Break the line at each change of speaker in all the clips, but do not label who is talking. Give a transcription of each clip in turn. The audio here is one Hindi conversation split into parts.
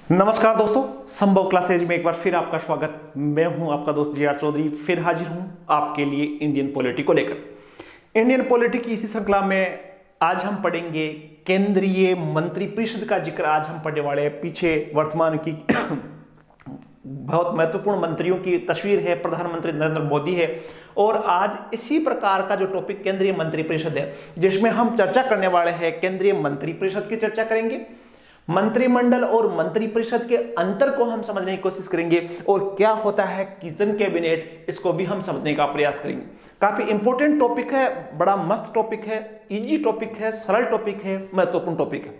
नमस्कार दोस्तों, संभव क्लासेज में एक बार फिर आपका स्वागत। मैं हूं आपका दोस्त जी आर चौधरी, फिर हाजिर हूं आपके लिए इंडियन पॉलिटी को लेकर। इंडियन पॉलिटी की इसी श्रृंखला में आज हम पढ़ेंगे केंद्रीय मंत्रिपरिषद का जिक्र। आज हम पढ़ने वाले हैं पीछे वर्तमान की बहुत महत्वपूर्ण मंत्रियों की तस्वीर है। प्रधानमंत्री नरेंद्र मोदी है और आज इसी प्रकार का जो टॉपिक केंद्रीय मंत्रिपरिषद है, जिसमें हम चर्चा करने वाले हैं केंद्रीय मंत्रिपरिषद की चर्चा करेंगे। मंत्रिमंडल और मंत्रिपरिषद के अंतर को हम समझने की कोशिश करेंगे और क्या होता है किचन कैबिनेट, इसको भी हम समझने का प्रयास करेंगे। काफी इंपॉर्टेंट टॉपिक है, बड़ा मस्त टॉपिक है, इजी टॉपिक है, सरल टॉपिक है, महत्वपूर्ण टॉपिक है।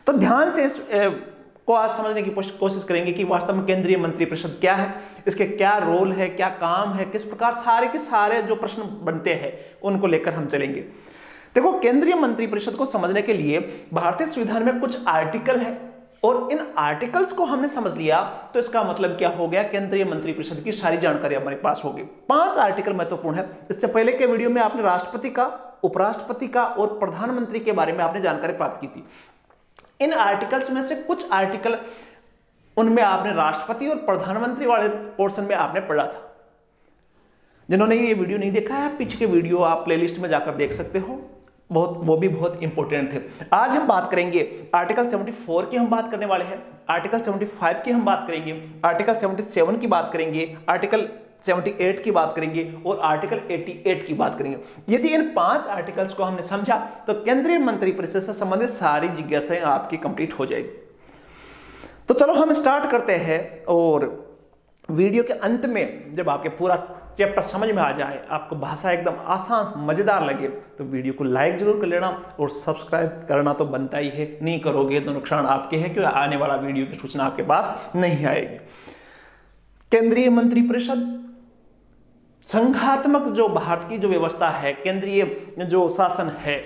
तो ध्यान से इस को आज समझने की कोशिश करेंगे कि वास्तव में केंद्रीय मंत्रिपरिषद क्या है, इसके क्या रोल है, क्या काम है, किस प्रकार सारे के सारे जो प्रश्न बनते हैं उनको लेकर हम चलेंगे। देखो, केंद्रीय मंत्रिपरिषद को समझने के लिए भारतीय संविधान में कुछ आर्टिकल है और इन आर्टिकल्स को हमने समझ लिया तो इसका मतलब क्या हो गया, केंद्रीय मंत्रिपरिषद की सारी जानकारी हमारे पास होगी। 5 आर्टिकल महत्वपूर्ण है। इससे पहले के वीडियो में आपने राष्ट्रपति का, उपराष्ट्रपति का और प्रधानमंत्री के बारे में आपने जानकारी प्राप्त की थी। इन आर्टिकल्स में से कुछ आर्टिकल उनमें आपने राष्ट्रपति और प्रधानमंत्री वाले पोर्शन में आपने पढ़ा था। जिन्होंने ये वीडियो नहीं देखा है, पीछे के वीडियो आप प्लेलिस्ट में जाकर देख सकते हो, वो भी बहुत इंपॉर्टेंट थे। आज हम बात करेंगे आर्टिकल 74 की हम बात करने वाले हैं, आर्टिकल 75 की हम बात करेंगे, आर्टिकल 77 की बात करेंगे, आर्टिकल 78 की बात करेंगे और आर्टिकल 88 की बात करेंगे। यदि इन 5 आर्टिकल्स को हमने समझा तो केंद्रीय मंत्रिपरिषद से संबंधित सारी जिज्ञासाएं आपकी कंप्लीट हो जाएगी। तो चलो हम स्टार्ट करते हैं और वीडियो के अंत में जब आपके पूरा चैप्टर समझ में आ जाए, आपको भाषा एकदम आसान मजेदार लगे, तो वीडियो को लाइक जरूर कर लेना और सब्सक्राइब करना तो बनता ही है। नहीं करोगे तो नुकसान आपके है, क्योंकि आने वाला वीडियो की सूचना आपके पास नहीं आएगी। केंद्रीय मंत्रिपरिषद संघात्मक जो भारत की जो व्यवस्था है, केंद्रीय जो शासन है,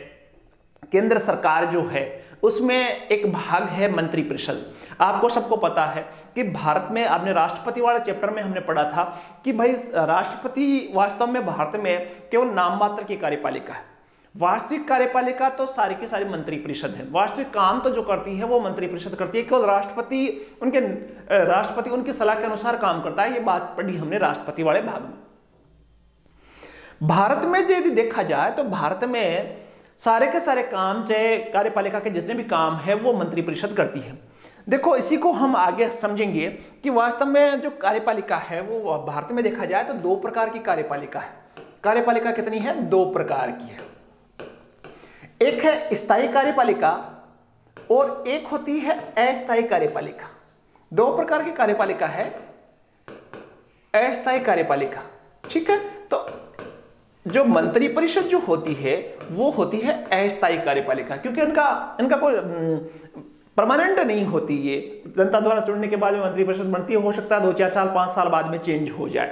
केंद्र सरकार जो है, उसमें एक भाग है मंत्रिपरिषद। आपको सबको पता है कि भारत में, आपने राष्ट्रपति वाले चैप्टर में हमने पढ़ा था कि भाई राष्ट्रपति वास्तव में भारत में केवल नाम मात्र की कार्यपालिका है। वास्तविक कार्यपालिका तो सारी की सारी मंत्रिपरिषद है। वास्तविक काम तो जो करती है वो मंत्रिपरिषद करती है, केवल राष्ट्रपति उनकी सलाह के अनुसार काम करता है। ये बात पढ़ी हमने राष्ट्रपति वाले भाग में। भारत में यदि देखा जाए तो भारत में सारे के सारे काम, चाहे कार्यपालिका के जितने भी काम है, वो मंत्रिपरिषद करती है। देखो, इसी को हम आगे समझेंगे कि वास्तव में जो कार्यपालिका है वो भारत में देखा जाए तो 2 प्रकार की कार्यपालिका है। कार्यपालिका कितनी है? 2 प्रकार की है। एक है स्थायी कार्यपालिका और एक होती है अस्थायी कार्यपालिका। 2 प्रकार की कार्यपालिका है, अस्थायी कार्यपालिका। ठीक है, तो जो मंत्रिपरिषद जो होती है वो होती है अस्थायी कार्यपालिका, क्योंकि इनका कोई परमानेंट नहीं होती। ये जनता द्वारा चुनने के बाद में मंत्रिपरिषद बनती है, हो सकता है 2-4 साल 5 साल बाद में चेंज हो जाए,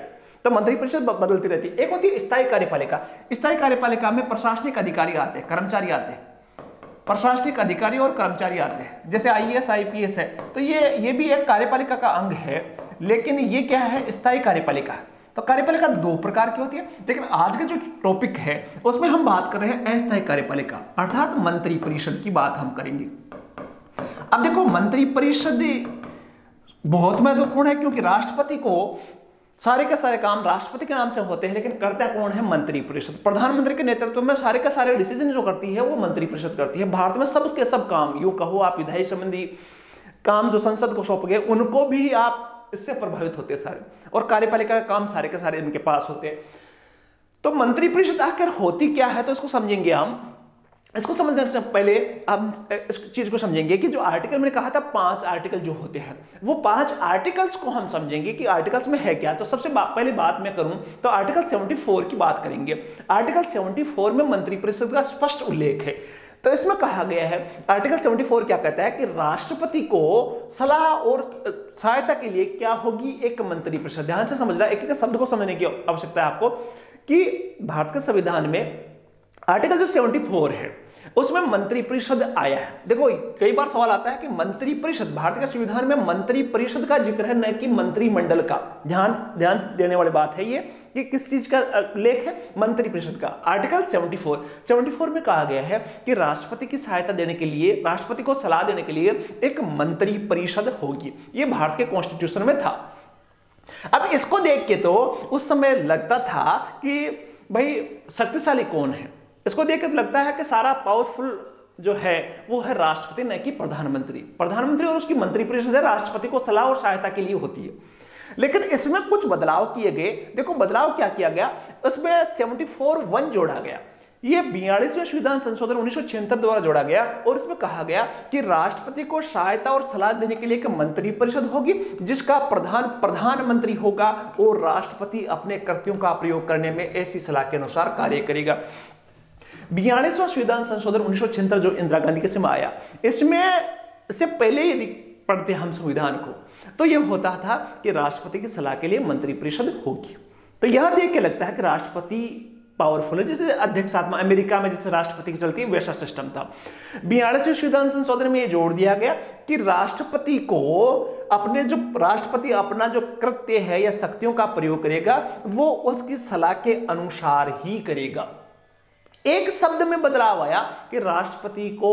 तो मंत्रिपरिषद बदलती रहती है। एक होती है स्थायी कार्यपालिका। स्थायी कार्यपालिका में प्रशासनिक अधिकारी आते हैं, कर्मचारी आते हैं, प्रशासनिक अधिकारी और कर्मचारी आते हैं। जैसे IAS IPS है, तो ये भी एक कार्यपालिका का अंग है, लेकिन ये क्या है? स्थायी कार्यपालिका। तो कार्यपालिका 2 प्रकार की होती है, लेकिन आज का जो टॉपिक है उसमें हम बात कर रहे हैं अस्थायी कार्यपालिका, अर्थात मंत्रिपरिषद की बात हम करेंगे। अब देखो, मंत्रिपरिषद बहुत महत्वपूर्ण है, क्योंकि राष्ट्रपति को सारे के सारे काम राष्ट्रपति के नाम से होते हैं, लेकिन करता कौन है? मंत्रिपरिषद। प्रधानमंत्री के नेतृत्व में सारे के सारे डिसीजन जो करती है वो मंत्रिपरिषद करती है। भारत में सब के सब काम, यूं कहो आप विधायी संबंधी काम जो संसद को सौंप गए, उनको भी आप इससे प्रभावित होते हैं सारे, और कार्यपालिका का काम सारे के सारे इनके पास होते हैं। तो मंत्रिपरिषद आखिर होती क्या है, तो इसको समझेंगे हम। इसको समझने से पहले हम इस चीज को समझेंगे कि जो आर्टिकल मैंने कहा था, 5 आर्टिकल जो होते हैं, वो 5 आर्टिकल्स को हम समझेंगे कि आर्टिकल्स में है क्या। तो सबसे पहले बात मैं करूं तो आर्टिकल 74 की बात करेंगे। आर्टिकल 74 में मंत्रिपरिषद का स्पष्ट उल्लेख है। तो इसमें कहा गया है, आर्टिकल 74 क्या कहता है कि राष्ट्रपति को सलाह और सहायता के लिए क्या होगी? एक मंत्रिपरिषद। ध्यान से समझना, एक एक शब्द को समझने की आवश्यकता है आपको कि भारत के संविधान में आर्टिकल जो 74 है उसमें मंत्रिपरिषद आया है। देखो कई बार सवाल आता है कि मंत्रिपरिषद, भारत के संविधान में मंत्रिपरिषद का जिक्र है, न कि मंत्रिमंडल का। ध्यान देने वाली बात है ये कि किस चीज का लेख है, मंत्रिपरिषद का। आर्टिकल 74 में कहा गया है कि राष्ट्रपति की सहायता देने के लिए, राष्ट्रपति को सलाह देने के लिए एक मंत्रिपरिषद होगी। ये भारत के कॉन्स्टिट्यूशन में था। अब इसको देख के तो उस समय लगता था कि भाई शक्तिशाली कौन है, इसको देख के लगता है कि सारा पावरफुल जो है वो है राष्ट्रपति, न कि प्रधानमंत्री और उसकी मंत्रिपरिषद है, राष्ट्रपति को सलाह और सहायता के लिए होती है। लेकिन इसमें कुछ बदलाव किए गए। देखो बदलाव क्या किया गया, उसमें 74(1) जोड़ा गया। ये 42वें संविधान संशोधन 1976 द्वारा जोड़ा गया और इसमें कहा गया कि राष्ट्रपति को सहायता और सलाह देने के लिए एक मंत्रिपरिषद होगी, जिसका प्रधानमंत्री होगा और राष्ट्रपति अपने कृत्यों का प्रयोग करने में ऐसी सलाह के अनुसार कार्य करेगा। 42वां संविधान संशोधन 1976 जो इंदिरा गांधी के समय आया, इससे पहले यदि पढ़ते हम संविधान को तो यह होता था कि राष्ट्रपति की सलाह के लिए मंत्रिपरिषद होगी। तो यह देख के लगता है कि राष्ट्रपति पावरफुल है, जैसे अध्यक्षात्मक अमेरिका में जैसे राष्ट्रपति की चलती है वैसा सिस्टम था। 42वें संविधान संशोधन में यह जोड़ दिया गया कि राष्ट्रपति अपना जो कृत्य है या शक्तियों का प्रयोग करेगा वो उसकी सलाह के अनुसार ही करेगा। एक शब्द में बदलाव आया कि राष्ट्रपति को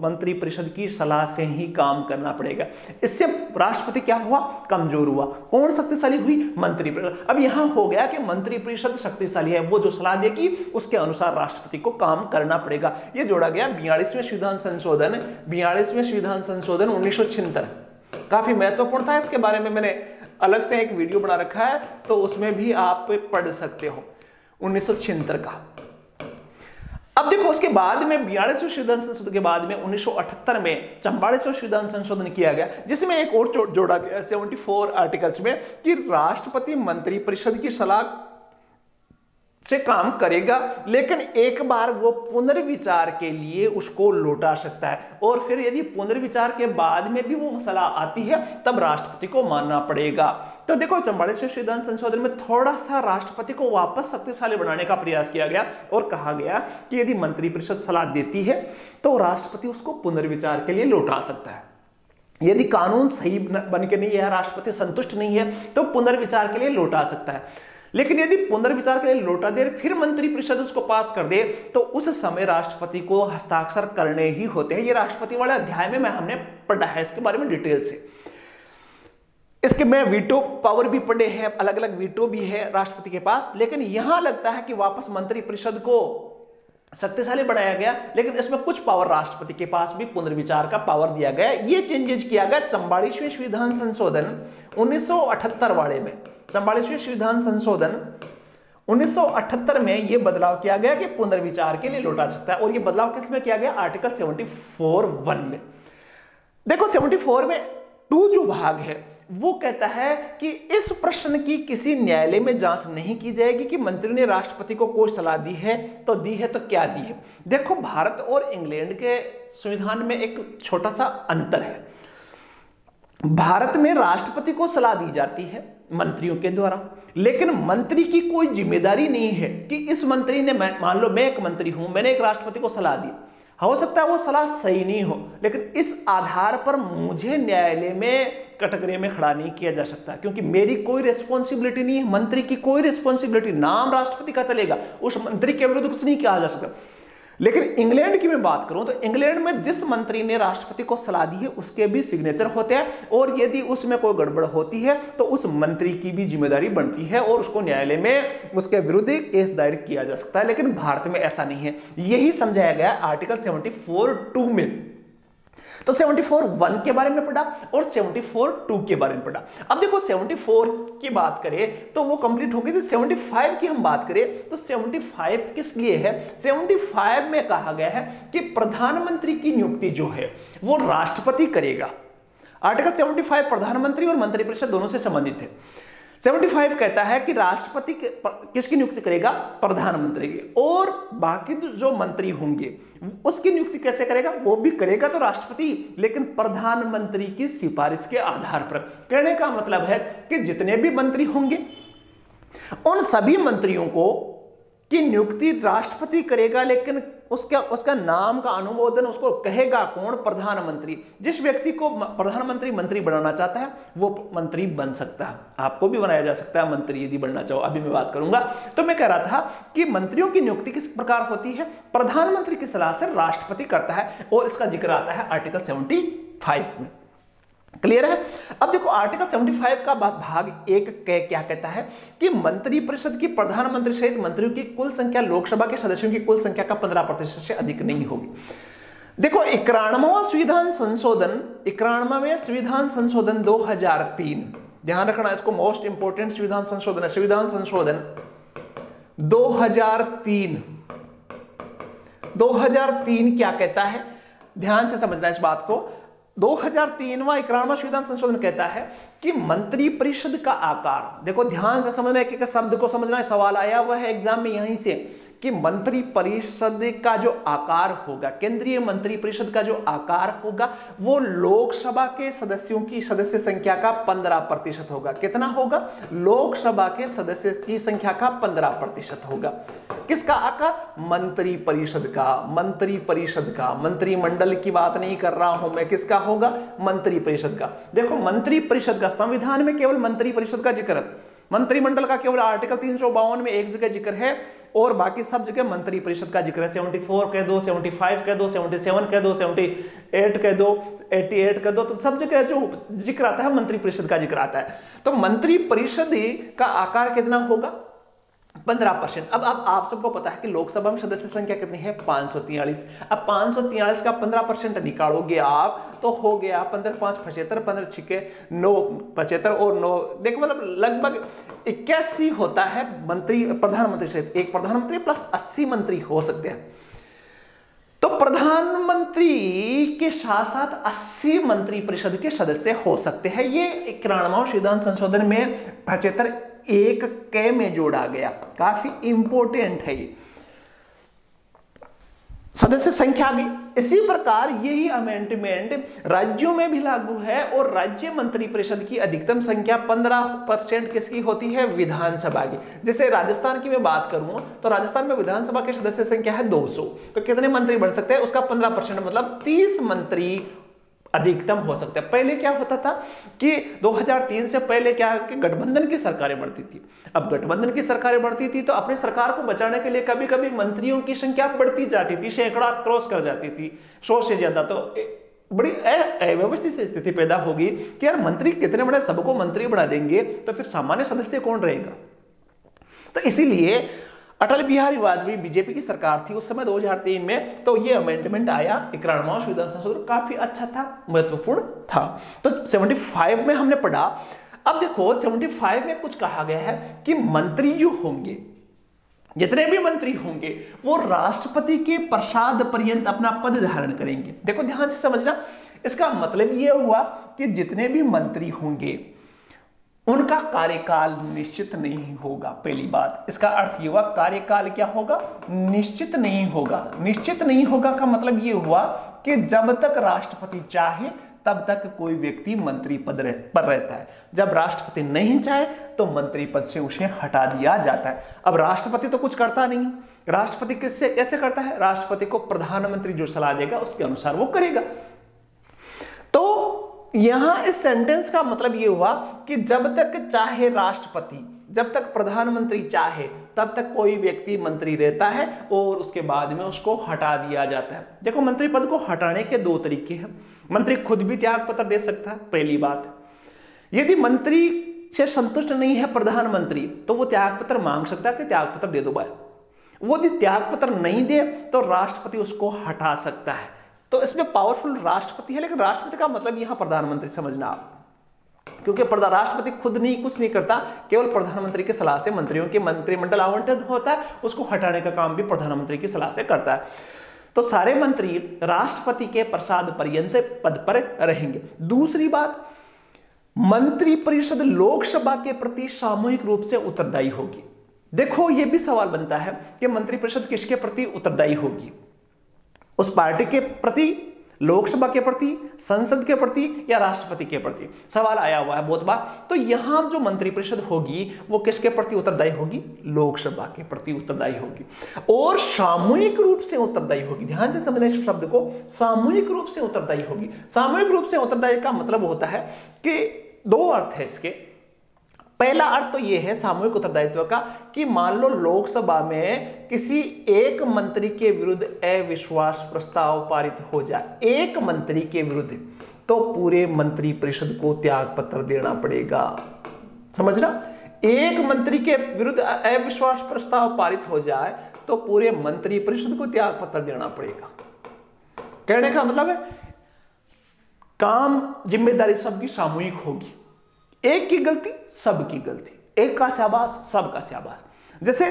मंत्रिपरिषद की सलाह से ही काम करना पड़ेगा। इससे राष्ट्रपति क्या हुआ, कमजोर हुआ। कौन शक्तिशाली हुई, मंत्रिपरिषद। अब यहां हो गया कि मंत्रिपरिषद शक्तिशाली है, वो जो सलाह देगी उसके अनुसार राष्ट्रपति को काम करना पड़ेगा। यह जोड़ा गया 42वें संविधान संशोधन 1976। काफी महत्वपूर्ण था, इसके बारे में मैंने अलग से एक वीडियो बना रखा है, तो उसमें भी आप पढ़ सकते हो 1976 का। अब देखो उसके बाद में 42वें संविधान संशोधन के बाद में 1978 में 44वां संविधान संशोधन किया गया, जिसमें एक और जोड़ा गया 74 आर्टिकल्स में कि राष्ट्रपति मंत्रिपरिषद की सलाह से काम करेगा, लेकिन एक बार वो पुनर्विचार के लिए उसको लौटा सकता है, और फिर यदि पुनर्विचार के बाद में भी वो सलाह आती है तब राष्ट्रपति को मानना पड़ेगा। तो देखो 44वें संविधान संशोधन में थोड़ा सा राष्ट्रपति को वापस शक्तिशाली बनाने का प्रयास किया गया और कहा गया कि यदि मंत्रिपरिषद सलाह देती है तो राष्ट्रपति उसको पुनर्विचार के लिए लौटा सकता है। यदि कानून सही बन के नहीं है, राष्ट्रपति संतुष्ट नहीं है, तो पुनर्विचार के लिए लौटा सकता है। लेकिन यदि पुनर्विचार के लिए लौटा दे फिर मंत्रिपरिषद उसको पास कर दे तो उस समय राष्ट्रपति को हस्ताक्षर करने ही होते हैं। ये राष्ट्रपति वाले अध्याय में हमने पढ़ा है इसके बारे में डिटेल से। इसके में वीटो पावर भी पढ़े हैं, अलग अलग वीटो भी है राष्ट्रपति के पास। लेकिन यहां लगता है कि वापस मंत्रिपरिषद को शक्तिशाली बनाया गया, लेकिन इसमें कुछ पावर राष्ट्रपति के पास भी पुनर्विचार का पावर दिया गया। ये चेंजेस किया गया 44वें संविधान संशोधन 1978 वाले में। 44वें संविधान संशोधन 1978 में यह बदलाव किया गया कि पुनर्विचार के लिए लौटा सकता है, और यह बदलाव किस में किया गया, आर्टिकल 74(1) में। देखो 74 में 2 जो भाग है वो कहता है कि इस प्रश्न की किसी न्यायालय में जांच नहीं की जाएगी कि मंत्री ने राष्ट्रपति को कोई सलाह दी है तो क्या दी है। देखो भारत और इंग्लैंड के संविधान में एक छोटा सा अंतर है। भारत में राष्ट्रपति को सलाह दी जाती है मंत्रियों के द्वारा, लेकिन मंत्री की कोई जिम्मेदारी नहीं है कि इस मंत्री ने, मान लो मैं एक मंत्री हूं, मैंने एक राष्ट्रपति को सलाह दी, हो सकता है वो सलाह सही नहीं हो, लेकिन इस आधार पर मुझे न्यायालय में कटघरे में खड़ा नहीं किया जा सकता, क्योंकि मेरी कोई रिस्पॉन्सिबिलिटी नहीं है, मंत्री की कोई रिस्पॉन्सिबिलिटी, नाम राष्ट्रपति का चलेगा, उस मंत्री के विरुद्ध कुछ नहीं किया जा सकता। लेकिन इंग्लैंड की मैं बात करूं तो इंग्लैंड में जिस मंत्री ने राष्ट्रपति को सलाह दी है उसके भी सिग्नेचर होते हैं, और यदि उसमें कोई गड़बड़ होती है तो उस मंत्री की भी जिम्मेदारी बनती है और उसको न्यायालय में उसके विरुद्ध केस दायर किया जा सकता है। लेकिन भारत में ऐसा नहीं है, यही समझाया गया आर्टिकल 74(2) में। तो 74(1) के बारे में पढ़ा और 74(2) के बारे में पढ़ा। अब देखो 74 की बात करें तो वो कंप्लीट हो गई थी। 75 की हम बात करें तो 75 किस लिए है, 75 में कहा गया है कि प्रधानमंत्री की नियुक्ति जो है वो राष्ट्रपति करेगा। आर्टिकल 75 प्रधानमंत्री और मंत्रिपरिषद दोनों से संबंधित है। 75 कहता है कि राष्ट्रपति किसकी नियुक्ति करेगा, प्रधानमंत्री की, और बाकी जो मंत्री होंगे उसकी नियुक्ति कैसे करेगा, वो भी करेगा तो राष्ट्रपति, लेकिन प्रधानमंत्री की सिफारिश के आधार पर। कहने का मतलब है कि जितने भी मंत्री होंगे उन सभी मंत्रियों को कि नियुक्ति राष्ट्रपति करेगा, लेकिन उसका नाम का अनुमोदन उसको कहेगा कौन? प्रधानमंत्री। जिस व्यक्ति को प्रधानमंत्री मंत्री बनाना चाहता है वो मंत्री बन सकता है। आपको भी बनाया जा सकता है मंत्री यदि बनना चाहो, अभी मैं बात करूंगा। तो मैं कह रहा था कि मंत्रियों की नियुक्ति किस प्रकार होती है? प्रधानमंत्री की सलाह से राष्ट्रपति करता है, और इसका जिक्र आता है आर्टिकल 75 में। क्लियर है? अब देखो आर्टिकल 75 का भाग 1 क्या कहता है कि मंत्रिपरिषद की प्रधानमंत्री सहित मंत्रियों की कुल संख्या लोकसभा के सदस्यों की कुल संख्या का 15% से अधिक नहीं होगी। देखो 91वां संविधान संशोधन 2003, ध्यान रखना इसको, मोस्ट इंपोर्टेंट संविधान संशोधन है। संविधान संशोधन 2003 क्या कहता है? ध्यान से समझना इस बात को। 2003वां 91वां संविधान संशोधन कहता है कि मंत्रिपरिषद का आकार, देखो ध्यान से समझना, एक शब्द को समझना है, सवाल आया हुआ है एग्जाम में यहीं से, कि मंत्रिपरिषद का जो आकार होगा, केंद्रीय मंत्रिपरिषद का जो आकार होगा, वो लोकसभा के सदस्यों की सदस्य संख्या का 15% होगा। कितना होगा? लोकसभा के सदस्य की संख्या का 15% होगा। किसका आकार? मंत्रिपरिषद का। मंत्रिपरिषद का, मंत्रिमंडल की बात नहीं कर रहा हूं मैं, किसका होगा? मंत्रिपरिषद का। देखो मंत्रिपरिषद का, संविधान में केवल मंत्रिपरिषद का जिक्र, मंत्रिमंडल का केवल आर्टिकल 352 में एक जगह जिक्र है, और बाकी सब जगह मंत्रिपरिषद का जिक्र है। 74 कह दो, 75 कह दो, 77 कह दो, 78 कह दो, 88 कह दो, तो सब जगह जो जिक्र आता है मंत्रिपरिषद का जिक्र आता है। तो मंत्रिपरिषद का आकार कितना होगा? 15%। अब आप सबको पता है कि लोकसभा में सदस्य संख्या कितनी है? 543। अब 543 का 15% निकालोगे आप तो हो गया 15 5 75, 15 6 9 75 और 9, देखो मतलब लगभग 81 होता है मंत्री, प्रधानमंत्री सहित। एक प्रधानमंत्री प्लस 80 मंत्री हो सकते हैं। तो प्रधानमंत्री के साथ साथ 80 मंत्रिपरिषद के सदस्य हो सकते हैं। ये 91वां संविधान संशोधन में 75(1) में जोड़ा गया, काफी इंपॉर्टेंट है ये सदस्य संख्या भी। इसी प्रकार यही अमेंडमेंट राज्यों में भी लागू है, और राज्य मंत्रिपरिषद की अधिकतम संख्या 15% किसकी होती है? विधानसभा की। जैसे राजस्थान की मैं बात करूं तो राजस्थान में विधानसभा की सदस्य संख्या है 200, तो कितने मंत्री बढ़ सकते हैं? उसका 15% मतलब 30 मंत्री अधिकतम हो सकता है। पहले क्या होता था कि 2003 से पहले क्या कि गठबंधन की सरकारें बढ़ती थी। अब गठबंधन की सरकारें बढ़ती थी तो अपनी सरकार को बचाने के लिए कभी कभी मंत्रियों की संख्या बढ़ती जाती थी, सैकड़ा क्रॉस कर जाती थी, 100 से ज्यादा। तो बड़ी अव्यवस्थित स्थिति पैदा होगी कि यार मंत्री कितने बड़े, सबको मंत्री बना देंगे तो फिर सामान्य सदस्य कौन रहेगा? तो इसीलिए अटल बिहारी वाजपेयी बीजेपी की सरकार थी उस समय 2003 में, तो ये अमेंडमेंट आया 91वां संविधान संशोधन, काफी अच्छा था, महत्वपूर्ण था। तो 75 में हमने पढ़ा। अब देखो 75 में कुछ कहा गया है कि मंत्री जो होंगे, जितने भी मंत्री होंगे, वो राष्ट्रपति के प्रसाद पर्यंत अपना पद धारण करेंगे। देखो ध्यान से समझना, इसका मतलब यह हुआ कि जितने भी मंत्री होंगे उनका कार्यकाल निश्चित नहीं होगा। पहली बात, इसका अर्थ ये हुआ कार्यकाल क्या होगा? निश्चित नहीं होगा। निश्चित नहीं होगा का मतलब ये हुआ कि जब तक राष्ट्रपति चाहे तब तक कोई व्यक्ति मंत्री पद पर रहता है। जब राष्ट्रपति नहीं चाहे तो मंत्री पद से उसे हटा दिया जाता है। अब राष्ट्रपति तो कुछ करता नहीं, राष्ट्रपति किससे कैसे करता है? राष्ट्रपति को प्रधानमंत्री जो सलाह देगा उसके अनुसार वो करेगा। तो यहां इस सेंटेंस का मतलब यह हुआ कि जब तक चाहे राष्ट्रपति, जब तक प्रधानमंत्री चाहे तब तक कोई व्यक्ति मंत्री रहता है, और उसके बाद में उसको हटा दिया जाता है। देखो मंत्री पद को हटाने के 2 तरीके हैं। मंत्री खुद भी त्याग पत्र दे सकता है, पहली बात। यदि मंत्री से संतुष्ट नहीं है प्रधानमंत्री तो वो त्याग पत्र मांग सकता है कि त्याग पत्र दे दो भाई। वो यदि त्याग पत्र नहीं दे तो राष्ट्रपति उसको हटा सकता है। तो इसमें पावरफुल राष्ट्रपति है, लेकिन राष्ट्रपति का मतलब यहां प्रधानमंत्री समझना आप, क्योंकि राष्ट्रपति खुद नहीं कुछ नहीं करता, केवल प्रधानमंत्री की सलाह से मंत्रियों के मंत्रिमंडल आवंटन होता है, उसको हटाने का काम भी प्रधानमंत्री की सलाह से करता है। तो सारे मंत्री राष्ट्रपति के प्रसाद पर्यंत पद पर रहेंगे। दूसरी बात, मंत्रिपरिषद लोकसभा के प्रति सामूहिक रूप से उत्तरदायी होगी। देखो यह भी सवाल बनता है कि मंत्रिपरिषद किसके प्रति उत्तरदायी होगी? उस पार्टी के प्रति लोकसभा के प्रति, संसद के प्रति या राष्ट्रपति के प्रति? सवाल आया हुआ है बहुत बार। तो यहां जो मंत्रिपरिषद होगी वो किसके प्रति उत्तरदायी होगी? लोकसभा के प्रति उत्तरदायी होगी और सामूहिक रूप से उत्तरदायी होगी। ध्यान से समझना इस शब्द को, सामूहिक रूप से उत्तरदायी होगी। सामूहिक रूप से उत्तरदायी का मतलब होता है कि दो अर्थ है इसके। पहला अर्थ तो यह है सामूहिक उत्तरदायित्व का कि मान लो लोकसभा में किसी एक मंत्री के विरुद्ध अविश्वास प्रस्ताव पारित हो जाए, एक मंत्री के विरुद्ध, तो पूरे मंत्रिपरिषद को त्याग पत्र देना पड़ेगा। समझना, एक मंत्री के विरुद्ध अविश्वास प्रस्ताव पारित हो जाए तो पूरे मंत्रिपरिषद को त्याग पत्र देना पड़ेगा। कहने का मतलब है काम जिम्मेदारी सबकी सामूहिक होगी। एक की गलती सबकी गलती, एक का शाबाश सबका शाबाश। जैसे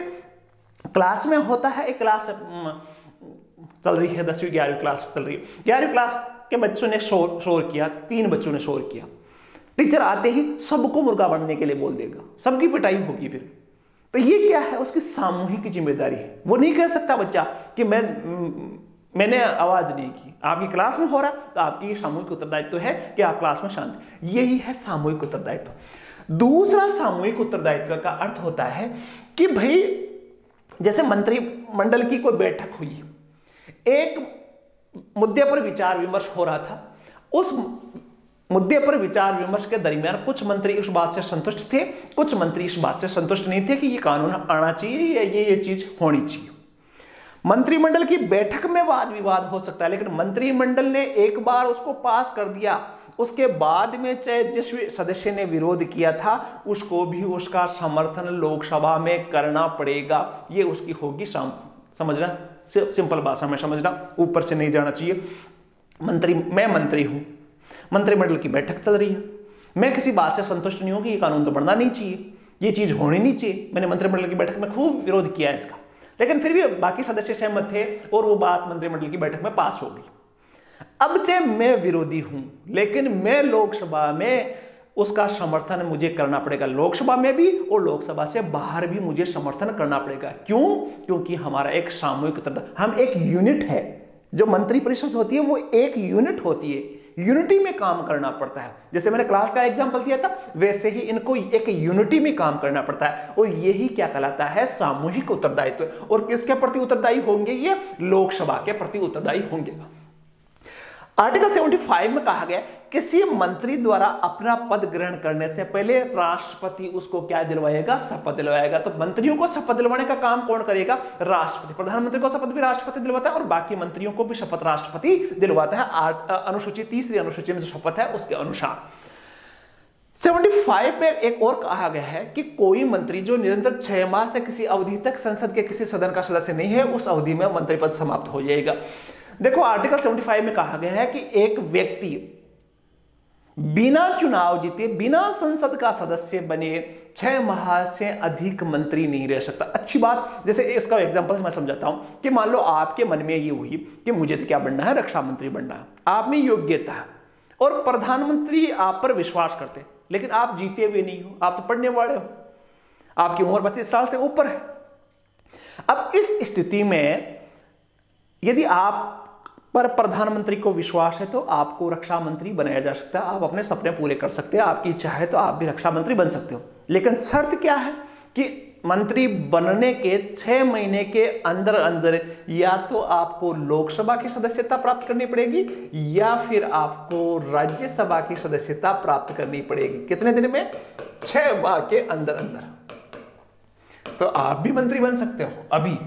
क्लास में होता है, एक क्लास चल रही है, 10वीं 11वीं क्लास चल रही है, 11वीं क्लास के बच्चों ने शोर किया, 3 बच्चों ने शोर किया। टीचर आते ही सबको मुर्गा बनने के लिए बोल देगा, सबकी पिटाई होगी फिर। तो ये क्या है? उसकी सामूहिक जिम्मेदारी है। वो नहीं कह सकता बच्चा कि मैंने आवाज नहीं की। आपकी क्लास में हो रहा तो आपकी सामूहिक उत्तरदायित्व है कि आप क्लास में शांत। यही है सामूहिक उत्तरदायित्व। दूसरा सामूहिक उत्तरदायित्व का अर्थ होता है कि भाई जैसे मंत्रिमंडल की कोई बैठक हुई, एक मुद्दे पर विचार विमर्श हो रहा था, उस मुद्दे पर विचार विमर्श के दरमियान कुछ मंत्री इस बात से संतुष्ट थे, कुछ मंत्री इस बात से संतुष्ट नहीं थे कि ये कानून आना चाहिए या ये चीज होनी चाहिए। मंत्रिमंडल की बैठक में वाद विवाद हो सकता है, लेकिन मंत्रिमंडल ने एक बार उसको पास कर दिया, उसके बाद में चाहे जिस सदस्य ने विरोध किया था उसको भी उसका समर्थन लोकसभा में करना पड़ेगा। ये उसकी होगी समझना, सिंपल भाषा में समझना, ऊपर से नहीं जाना चाहिए। मैं मंत्री हूं, मंत्रिमंडल की बैठक चल रही है, मैं किसी बात से संतुष्ट नहीं हूं कि ये कानून तो बनना नहीं चाहिए, ये चीज होनी नहीं चाहिए। मैंने मंत्रिमंडल की बैठक में खूब विरोध किया है इसका, लेकिन फिर भी बाकी सदस्य सहमत थे और वो बात मंत्रिमंडल की बैठक में पास हो गई। अब चाहे मैं विरोधी हूं, लेकिन मैं लोकसभा में उसका समर्थन मुझे करना पड़ेगा, लोकसभा में भी और लोकसभा से बाहर भी मुझे समर्थन करना पड़ेगा। क्यों? क्योंकि हमारा एक सामूहिक उत्तरदायित्व, हम एक यूनिट है। जो मंत्रिपरिषद होती है वो एक यूनिट होती है, यूनिटी में काम करना पड़ता है। जैसे मैंने क्लास का एग्जांपल दिया था, वैसे ही इनको एक यूनिटी में काम करना पड़ता है और यही क्या कहलाता है? सामूहिक उत्तरदायित्व। और किसके प्रति उत्तरदायी होंगे? ये लोकसभा के प्रति उत्तरदायी होंगे। आर्टिकल 75 में कहा गया किसी मंत्री द्वारा अपना पद ग्रहण करने से पहले राष्ट्रपति उसको क्या दिलवाएगा? शपथ दिलवाएगा। तो मंत्रियों को शपथ दिलवाने का काम कौन करेगा? राष्ट्रपति। प्रधानमंत्री को शपथ भी राष्ट्रपति दिलवाता है और बाकी मंत्रियों को भी शपथ राष्ट्रपति दिलवाता है। अनुसूची 3 अनुसूची में जो शपथ है उसके अनुसार। 75 में एक और कहा गया है कि कोई मंत्री जो निरंतर 6 माह से किसी अवधि तक संसद के किसी सदन का सदस्य नहीं है, उस अवधि में मंत्री पद समाप्त हो जाएगा। देखो आर्टिकल 75 में कहा गया है कि एक व्यक्ति बिना चुनाव जीते, बिना संसद का सदस्य बने 6 माह से अधिक मंत्री नहीं रह सकता। अच्छी बात, जैसे इसका एग्जांपल मैं समझाता हूं कि मान लो आपके मन में ये हुई कि मुझे तो क्या बनना है? रक्षा मंत्री बनना है। आप में योग्यता है और प्रधानमंत्री आप पर विश्वास करते, लेकिन आप जीते हुए नहीं हो, आप तो पढ़ने वाले हो, आपकी उम्र 25 साल से ऊपर है। अब इस स्थिति में यदि आप पर प्रधानमंत्री को विश्वास है तो आपको रक्षा मंत्री बनाया जा सकता है, आप अपने सपने पूरे कर सकते हैं, आपकी इच्छा है तो आप भी रक्षा मंत्री बन सकते हो। लेकिन शर्त क्या है कि मंत्री बनने के 6 महीने के अंदर अंदर या तो आपको लोकसभा की सदस्यता प्राप्त करनी पड़ेगी या फिर आपको राज्यसभा की सदस्यता प्राप्त करनी पड़ेगी। कितने दिन में? 6 माह के अंदर अंदर। तो आप भी मंत्री बन सकते हो अभी,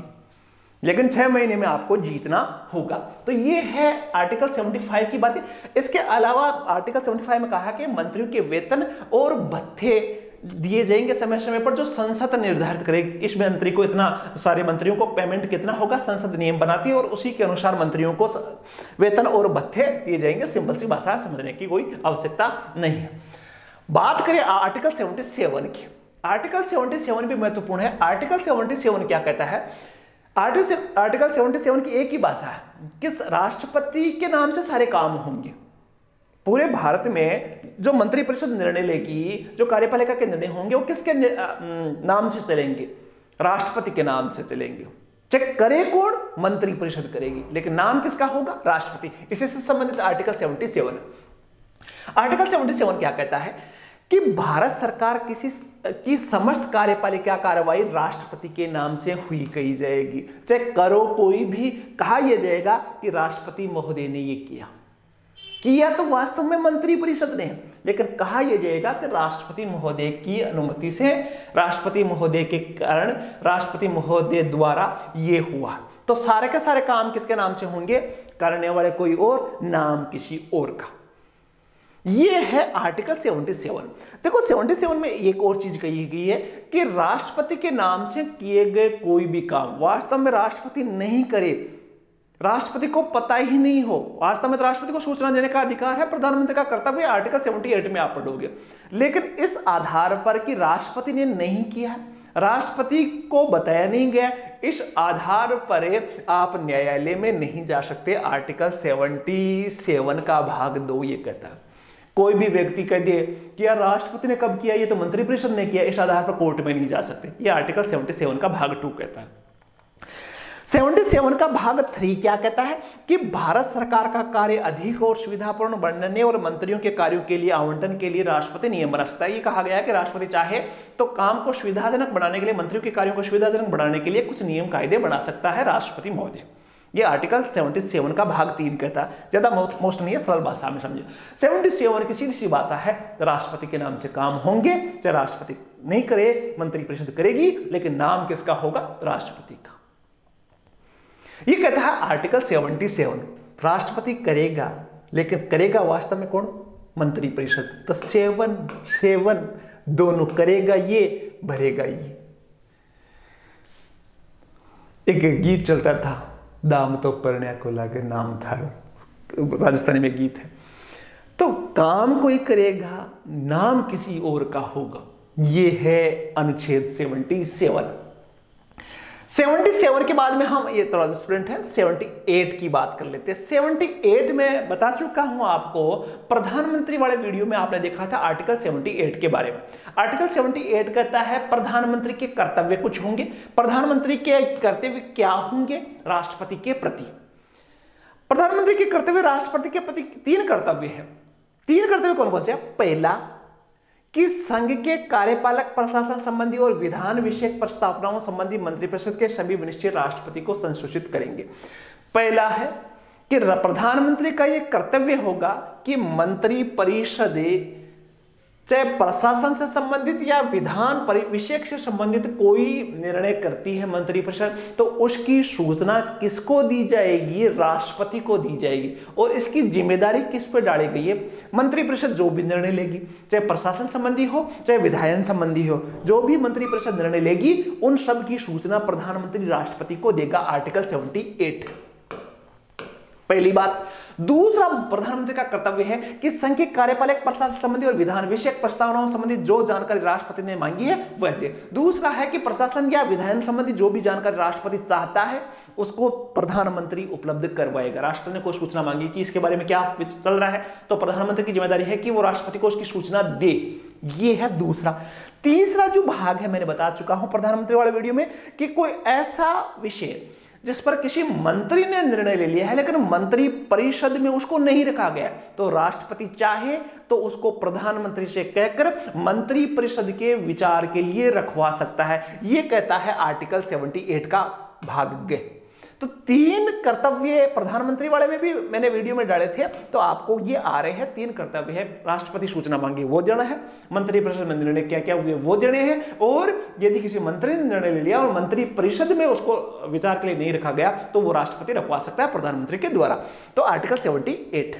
लेकिन 6 महीने में आपको जीतना होगा। तो ये है आर्टिकल 75 की बातें। इसके अलावा आर्टिकल 75 में कहा कि मंत्रियों के वेतन और भत्ते दिए जाएंगे समय समय पर, जो संसद निर्धारित करेगी। इस मंत्री को इतना, सारे मंत्रियों को पेमेंट कितना होगा, संसद नियम बनाती है और उसी के अनुसार मंत्रियों को वेतन और भत्ते दिए जाएंगे। सिंपल सी भाषा समझने की कोई आवश्यकता नहीं है। बात करें आर्टिकल 77 की। आर्टिकल 77 भी महत्वपूर्ण है। आर्टिकल 77 क्या कहता है? आर्टिकल 77 की एक ही भाषा है, किस राष्ट्रपति के नाम से सारे काम होंगे। पूरे भारत में जो मंत्रिपरिषद निर्णय लेगी, जो कार्यपालिका के निर्णय होंगे, वो किसके नाम से चलेंगे? राष्ट्रपति के नाम से चलेंगे। चेक करे कौन? मंत्री परिषद करेगी, लेकिन नाम किसका होगा? राष्ट्रपति। इसी से संबंधित आर्टिकल 77। आर्टिकल 77 क्या कहता है कि भारत सरकार की समस्त कार्यपालिका कार्रवाई राष्ट्रपति के नाम से हुई कही जाएगी। चाहे करो कोई भी, कहा यह जाएगा कि राष्ट्रपति महोदय ने यह किया तो वास्तव में मंत्री परिषद ने, लेकिन कहा यह जाएगा कि राष्ट्रपति महोदय की अनुमति से, राष्ट्रपति महोदय के कारण, राष्ट्रपति महोदय द्वारा ये हुआ। तो सारे के सारे काम किसके नाम से होंगे? करने वाले कोई और, नाम किसी और का। ये है आर्टिकल 77। देखो 77 में एक और चीज कही गई है कि राष्ट्रपति के नाम से किए गए कोई भी काम वास्तव में राष्ट्रपति नहीं करे, राष्ट्रपति को पता ही नहीं हो। वास्तव में तो राष्ट्रपति को सूचना देने का अधिकार है, प्रधानमंत्री का कर्तव्य, आर्टिकल 78 में आप पढ़ोगे। लेकिन इस आधार पर कि राष्ट्रपति ने नहीं किया, राष्ट्रपति को बताया नहीं गया, इस आधार पर आप न्यायालय में नहीं जा सकते। आर्टिकल 77 का भाग 2 ये कहता है कोई भी व्यक्ति कह दे कि यार राष्ट्रपति ने कब किया, ये तो मंत्रिपरिषद ने किया, इस आधार पर कोर्ट में नहीं जा सकते। ये आर्टिकल 77 का भाग 2 कहता है। 77 का भाग 3 क्या कहता है कि भारत सरकार का कार्य अधिक और सुविधापूर्ण बनने और मंत्रियों के कार्यों के लिए आवंटन के लिए राष्ट्रपति नियम बना सकता है। ये कहा गया है कि राष्ट्रपति चाहे तो काम को सुविधाजनक बनाने के लिए, मंत्रियों के कार्यों को सुविधाजनक बनाने के लिए कुछ नियम कायदे बना सकता है राष्ट्रपति महोदय। ये आर्टिकल 77 का भाग 3 कहता है। ज्यादा मोस्ट नहीं है, सरल भाषा में समझिए। 77 की सीधी सी भाषा है, राष्ट्रपति के नाम से काम होंगे, चाहे राष्ट्रपति नहीं करे, मंत्रिपरिषद करेगी, लेकिन नाम किसका होगा? राष्ट्रपति का। ये कहता है आर्टिकल 77 राष्ट्रपति करेगा, लेकिन करेगा वास्तव में कौन? मंत्रिपरिषद। तो 7 दोनों, करेगा ये, भरेगा ये। एक गीत चलता था, दाम तो परण्या को लागे नाम थारो, राजस्थानी में गीत है। तो काम कोई करेगा, नाम किसी और का होगा। ये है अनुच्छेद 77। 77 के बाद में हम, ये थोड़ा स्प्रिंट है, 78 की बात कर लेते हैं। 78 में बता चुका हूं आपको, प्रधानमंत्री वाले वीडियो में आपने देखा था आर्टिकल 78 के बारे में। आर्टिकल 78 कहता है प्रधानमंत्री के कर्तव्य कुछ होंगे। प्रधानमंत्री के कर्तव्य क्या होंगे? राष्ट्रपति के प्रति। प्रधानमंत्री के कर्तव्य राष्ट्रपति के प्रति 3 कर्तव्य है। 3 कर्तव्य कौन कौन से? पहला कि संघ के कार्यपालक प्रशासन संबंधी और विधान विषयक प्रस्तावनाओं संबंधी मंत्रिपरिषद के सभी विनिश्चय राष्ट्रपति को संसूचित करेंगे। पहला है कि प्रधानमंत्री का यह कर्तव्य होगा कि मंत्री परिषद चाहे प्रशासन से संबंधित या विधान विषय से संबंधित कोई निर्णय करती है मंत्रिपरिषद, तो उसकी सूचना किसको दी जाएगी? राष्ट्रपति को दी जाएगी। और इसकी जिम्मेदारी किस पर डाली गई है? मंत्रिपरिषद जो भी निर्णय लेगी, चाहे प्रशासन संबंधी हो चाहे विधायन संबंधी हो, जो भी मंत्रिपरिषद निर्णय लेगी उन सब की सूचना प्रधानमंत्री राष्ट्रपति को देगा। आर्टिकल 78 पहली बात। दूसरा, प्रधानमंत्री का कर्तव्य है कि संघ के कार्यपालक प्रशासन संबंधी और विधान विषयक प्रस्तावनाओं संबंधी जो जानकारी राष्ट्रपति ने मांगी है वह दे। दूसरा है कि प्रशासन या विधायन संबंधी जो भी जानकारी राष्ट्रपति चाहता है उसको प्रधानमंत्री उपलब्ध करवाएगा। राष्ट्रपति ने कोई सूचना मांगी कि इसके बारे में क्या चल रहा है, तो प्रधानमंत्री की जिम्मेदारी है कि वो राष्ट्रपति को उसकी सूचना दे। ये है दूसरा। तीसरा जो भाग है, मैंने बता चुका हूं प्रधानमंत्री वाले वीडियो में, कि कोई ऐसा विषय जिस पर किसी मंत्री ने निर्णय ले लिया है लेकिन मंत्री परिषद में उसको नहीं रखा गया, तो राष्ट्रपति चाहे तो उसको प्रधानमंत्री से कहकर मंत्री परिषद के विचार के लिए रखवा सकता है। यह कहता है आर्टिकल 78 का भाग ग। तो 3 कर्तव्य प्रधानमंत्री वाले में भी मैंने वीडियो में डाले थे, तो आपको ये आ रहे हैं। 3 कर्तव्य है, राष्ट्रपति सूचना मांगे वो देना है, मंत्री परिषद में निर्णय क्या क्या हुए वो देने हैं, और यदि किसी मंत्री ने निर्णय ले लिया और मंत्री परिषद में उसको विचार के लिए नहीं रखा गया तो वो राष्ट्रपति रखवा सकता है प्रधानमंत्री के द्वारा। तो आर्टिकल 78।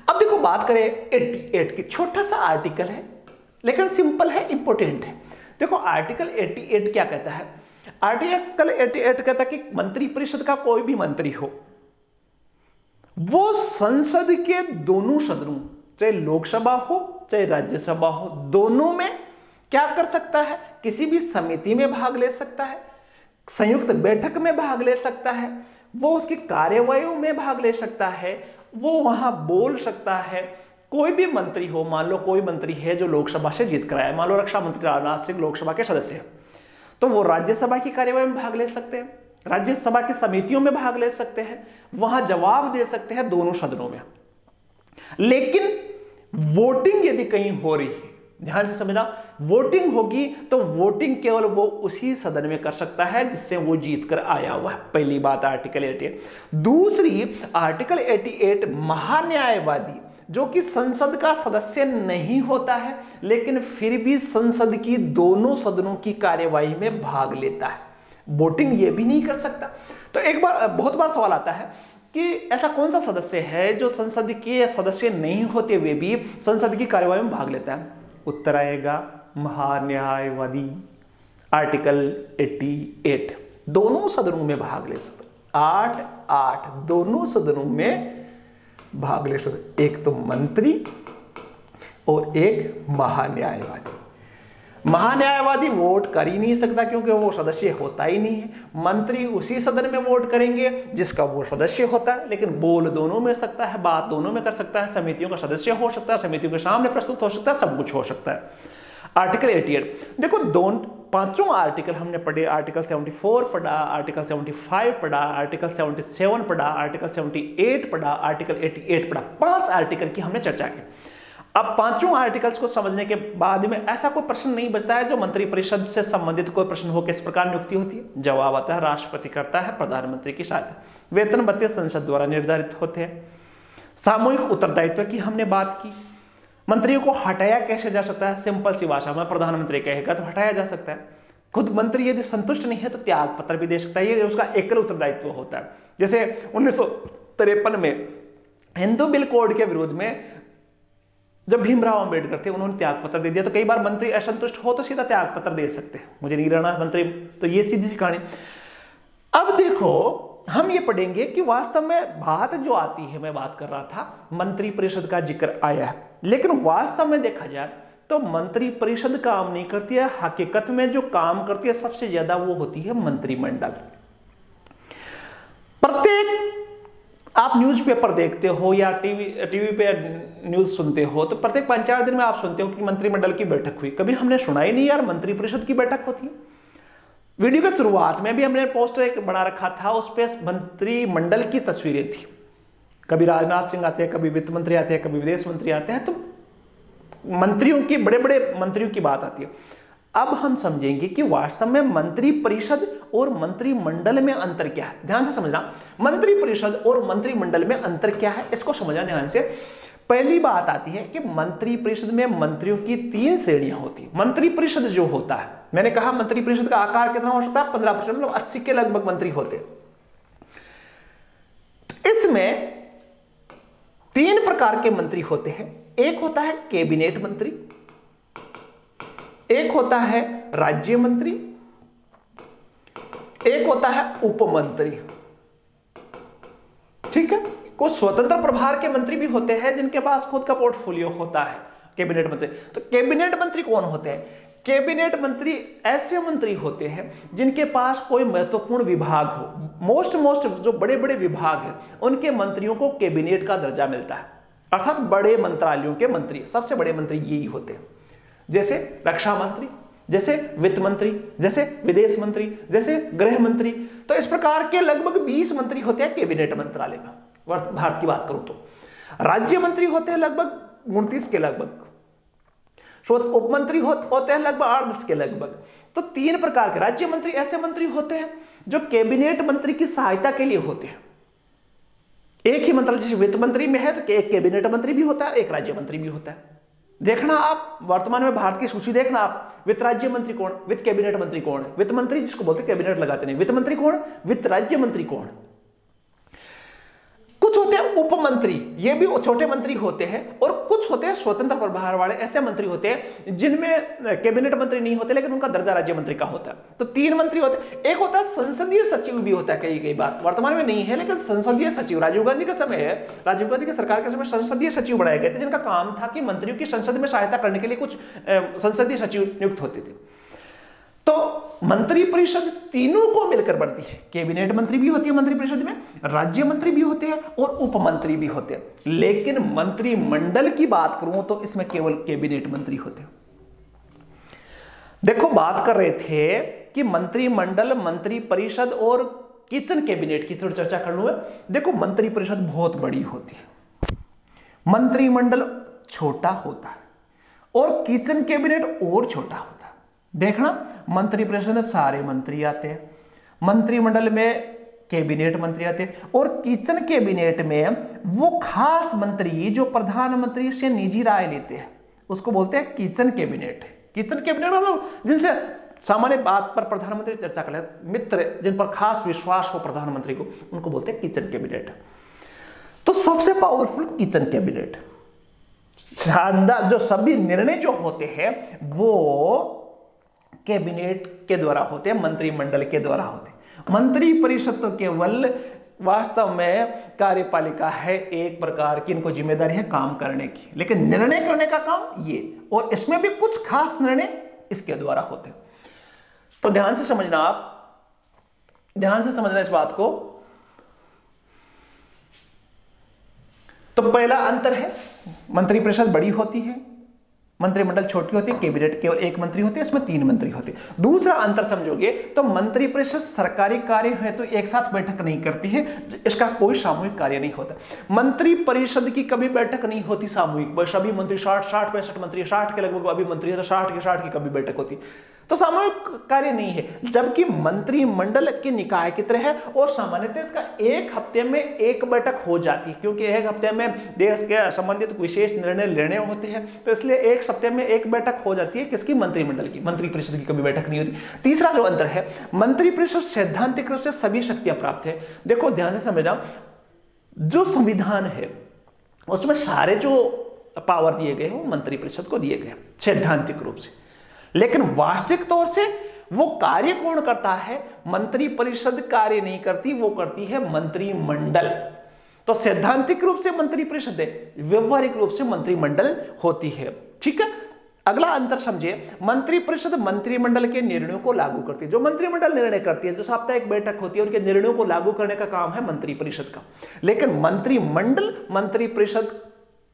अब देखो बात करें 88 की। छोटा सा आर्टिकल है लेकिन सिंपल है, इंपॉर्टेंट है। देखो आर्टिकल 88 क्या कहता है? आर्टिकल 88 कहता है कि मंत्री परिषद का कोई भी मंत्री हो, वो संसद के दोनों सदनों, चाहे लोकसभा हो चाहे राज्यसभा हो, दोनों में क्या कर सकता है? किसी भी समिति में भाग ले सकता है, संयुक्त बैठक में भाग ले सकता है, वो उसकी कार्यवाहियों में भाग ले सकता है, वो वहां बोल सकता है। कोई भी मंत्री हो, मान लो कोई मंत्री है जो लोकसभा से जीत कर आया, मान लो रक्षा मंत्री राजनाथ सिंह लोकसभा के सदस्य हैं, तो वो राज्यसभा की कार्यवाही में भाग ले सकते हैं, राज्यसभा की समितियों में भाग ले सकते हैं, वहां जवाब दे सकते हैं दोनों सदनों में। लेकिन वोटिंग यदि कहीं हो रही है, ध्यान से समझना, वोटिंग होगी तो वोटिंग केवल वो उसी सदन में कर सकता है जिससे वो जीत कर आया हुआ है। पहली बात आर्टिकल 88। दूसरी, आर्टिकल 88 महान्यायवादी जो कि संसद का सदस्य नहीं होता है लेकिन फिर भी संसद की दोनों सदनों की कार्यवाही में भाग लेता है, वोटिंग ये भी नहीं कर सकता। तो एक बार बहुत बार सवाल आता है कि ऐसा कौन सा सदस्य है जो संसद के सदस्य नहीं होते हुए भी संसद की कार्यवाही में भाग लेता है? उत्तर आएगा महान्यायवादी, आर्टिकल 88, दोनों सदनों में भाग ले सकते, 8 दोनों सदनों में भाग ले सकते, एक तो मंत्री और एक महान्यायवादी। महान्यायवादी वोट कर ही नहीं सकता क्योंकि वो सदस्य होता ही नहीं है। मंत्री उसी सदन में वोट करेंगे जिसका वो सदस्य होता है, लेकिन बोल दोनों में सकता है, बात दोनों में कर सकता है, समितियों का सदस्य हो सकता है, समितियों के सामने प्रस्तुत हो सकता है, सब कुछ हो सकता है। आर्टिकल 88 देखो, पांचों आर्टिकल हमने पढ़े, आर्टिकल 74 पढ़ा, आर्टिकल 75 पढ़ा, आर्टिकल 77 पढ़ा, आर्टिकल 78 पढ़ा, आर्टिकल 88 पढ़ा, 5 आर्टिकल की हमने चर्चा की। अब पांचों आर्टिकल्स को समझने के बाद में ऐसा कोई प्रश्न नहीं बचता है जो मंत्रिपरिषद से संबंधित कोई प्रश्न हो, किस प्रकार नियुक्ति होती है? जवाब आता है राष्ट्रपति करता है प्रधानमंत्री की सहायता। वेतन भत्ते संसद द्वारा निर्धारित होते हैं। सामूहिक उत्तरदायित्व की हमने बात की। मंत्रियों को हटाया कैसे जा सकता है? सिंपल सी भाषा में प्रधानमंत्री कहेगा तो हटाया जा सकता है। खुद मंत्री यदि संतुष्ट नहीं है तो त्याग पत्र भी दे सकता है, ये उसका एकल उत्तरदायित्व होता है। जैसे 1953 में हिंदू बिल कोड के विरोध में जब भीमराव अंबेडकर थे, उन्होंने त्याग पत्र दे दिया, तो कई बार मंत्री असंतुष्ट हो तो सीधा त्याग पत्र दे सकते हैं, मुझे नहीं रहना मंत्री, तो ये सीधी सी कहानी। अब देखो, हम ये पढ़ेंगे कि वास्तव में बात जो आती है, मैं बात कर रहा था मंत्रिपरिषद का जिक्र आया है, लेकिन वास्तव में देखा जाए तो मंत्रिपरिषद काम नहीं करती है। हकीकत में जो काम करती है सबसे ज्यादा वो होती है मंत्रिमंडल। प्रत्येक आप न्यूज़पेपर देखते हो या टीवी पे न्यूज़ सुनते हो तो प्रत्येक 5-4 दिन में आप सुनते हो कि मंत्रिमंडल की बैठक हुई। कभी हमने सुना ही नहीं यार मंत्रिपरिषद की बैठक होती है। वीडियो के शुरुआत में भी हमने पोस्टर एक बना रखा था, उस पर मंत्रिमंडल की तस्वीरें थी। कभी राजनाथ सिंह आते हैं, कभी वित्त मंत्री आते हैं, कभी विदेश मंत्री आते हैं, तो मंत्रियों की, बड़े बड़े मंत्रियों की बात आती है। अब हम समझेंगे कि वास्तव में मंत्रिपरिषद और मंत्रिमंडल में अंतर क्या है। ध्यान से समझना, मंत्रिपरिषद और मंत्रिमंडल में अंतर क्या है, इसको समझना ध्यान से। पहली बात आती है कि मंत्रिपरिषद में मंत्रियों की 3 श्रेणियां होती है। मंत्रिपरिषद जो होता है, मैंने कहा मंत्रिपरिषद का आकार कितना हो सकता है? 15%, मतलब 80 के लगभग मंत्री होते हैं। तो इसमें 3 प्रकार के मंत्री होते हैं। एक होता है कैबिनेट मंत्री, एक होता है राज्य मंत्री, एक होता है उपमंत्री। ठीक है, कुछ स्वतंत्र प्रभार के मंत्री भी होते हैं जिनके पास खुद का पोर्टफोलियो होता है, कैबिनेट मंत्री। तो कैबिनेट मंत्री कौन होते हैं? कैबिनेट मंत्री ऐसे मंत्री होते हैं जिनके पास कोई महत्वपूर्ण विभाग हो। मोस्ट जो बड़े बड़े विभाग हैं उनके मंत्रियों को कैबिनेट का दर्जा मिलता है, अर्थात बड़े मंत्रालयों के मंत्री, सबसे बड़े मंत्री यही होते हैं। जैसे रक्षा मंत्री, जैसे वित्त मंत्री, जैसे विदेश मंत्री, जैसे गृह मंत्री। तो इस प्रकार के लगभग 20 मंत्री होते हैं कैबिनेट मंत्रालय में। भारत की बात करूं तो राज्य मंत्री होते हैं लगभग 29 के लगभग, उपमंत्री होते हैं लगभग 8-10 के लगभग। तो 3 प्रकार के राज्य मंत्री ऐसे मंत्री होते हैं जो कैबिनेट मंत्री की सहायता के लिए होते हैं। एक ही मंत्रालय, जैसे वित्त मंत्री में है तो एक कैबिनेट मंत्री भी होता है, एक राज्य मंत्री भी होता है। देखना आप वर्तमान में भारत की सूची देखना आप, वित्त राज्य मंत्री कौन, वित्त कैबिनेट मंत्री कौन है? वित्त मंत्री जिसको बोलते कैबिनेट लगाते नहीं, वित्त मंत्री कौन, वित्त राज्य मंत्री कौन। कुछ होते हैं उपमंत्री, ये भी छोटे मंत्री होते हैं, और कुछ होते हैं स्वतंत्र प्रभार वाले, ऐसे मंत्री होते हैं जिनमें कैबिनेट मंत्री नहीं होते लेकिन उनका दर्जा राज्य मंत्री का होता है। तो 3 मंत्री होते हैं। एक होता है संसदीय सचिव भी होता है, कई बार वर्तमान में नहीं है लेकिन संसदीय सचिव राजीव गांधी के समय है, राजीव गांधी की सरकार के समय संसदीय सचिव बनाए गए थे जिनका काम था कि मंत्रियों की संसद में सहायता करने के लिए कुछ संसदीय सचिव नियुक्त होते थे। तो मंत्रिपरिषद तीनों को मिलकर बनती है। कैबिनेट मंत्री भी होती है मंत्रिपरिषद में, राज्य मंत्री भी होते हैं और उपमंत्री भी होते हैं। लेकिन मंत्रिमंडल की बात करूं तो इसमें केवल कैबिनेट मंत्री होते हैं। देखो, बात कर रहे थे कि मंत्रिमंडल, मंत्री परिषद और किचन कैबिनेट की थोड़ी चर्चा कर लूं मैं। देखो मंत्रिपरिषद बहुत बड़ी होती है, मंत्रिमंडल छोटा होता है और किचन कैबिनेट और छोटा होता है। देखना मंत्रिपरिषद में सारे मंत्री आते हैं, मंत्रिमंडल में कैबिनेट मंत्री आते हैं और किचन कैबिनेट में वो खास मंत्री जो प्रधानमंत्री से निजी राय लेते हैं उसको बोलते हैं किचन कैबिनेट। किचन कैबिनेट मतलब जिनसे सामान्य बात पर प्रधानमंत्री चर्चा कर ले, मित्र जिन पर खास विश्वास हो प्रधानमंत्री को, उनको बोलते हैं किचन कैबिनेट। तो सबसे पावरफुल किचन कैबिनेट, शानदार, जो सभी निर्णय जो होते हैं वो कैबिनेट के द्वारा होते हैं, मंत्रिमंडल के द्वारा होते हैं। मंत्री परिषद तो केवल वास्तव में कार्यपालिका है, एक प्रकार की इनको जिम्मेदारी है काम करने की, लेकिन निर्णय करने का काम ये, और इसमें भी कुछ खास निर्णय इसके द्वारा होते हैं। तो ध्यान से समझना, आप ध्यान से समझना इस बात को। तो पहला अंतर है मंत्रिपरिषद बड़ी होती है, मंत्रिमंडल छोटी होती है, कैबिनेट केवल एक मंत्री होते हैं, इसमें 3 मंत्री होते हैं। दूसरा अंतर समझोगे तो मंत्रिपरिषद सरकारी कार्य है तो एक साथ बैठक नहीं करती है, इसका कोई सामूहिक कार्य नहीं होता। मंत्रिपरिषद की कभी बैठक नहीं होती सामूहिक, बस सभी मंत्री 60-65 मंत्री, 60 के लगभग अभी मंत्री है तो 60 की कभी बैठक होती, तो सामूहिक कार्य नहीं है। जबकि मंत्रिमंडल के निकाय की तरह है और सामान्यतः इसका एक हफ्ते में एक बैठक हो जाती है, क्योंकि एक हफ्ते में देश के संबंधित विशेष निर्णय लेने होते हैं, तो इसलिए एक हफ्ते में एक बैठक हो जाती है। किसकी? मंत्रिमंडल की। मंत्रिपरिषद की कभी बैठक नहीं होती। तीसरा जो अंतर है, मंत्रिपरिषद सैद्धांतिक रूप से सभी शक्तियां प्राप्त है। देखो ध्यान से समझना, जो संविधान है उसमें सारे जो पावर दिए गए हैं वो मंत्रिपरिषद को दिए गए सैद्धांतिक रूप से, लेकिन वास्तविक तौर से वो कार्य कौन करता है? मंत्रिपरिषद कार्य नहीं करती, वो करती है मंत्रिमंडल। तो सैद्धांतिक रूप से मंत्रिपरिषद है, व्यवहारिक रूप से मंत्रिमंडल होती है। ठीक है, अगला अंतर समझिए, मंत्रिपरिषद मंत्रिमंडल के निर्णयों को लागू करती है। जो मंत्रिमंडल निर्णय करती है, जो साप्ताहिक बैठक होती है, उनके निर्णयों को लागू करने का काम है मंत्रिपरिषद का। लेकिन मंत्रिमंडल मंत्रिपरिषद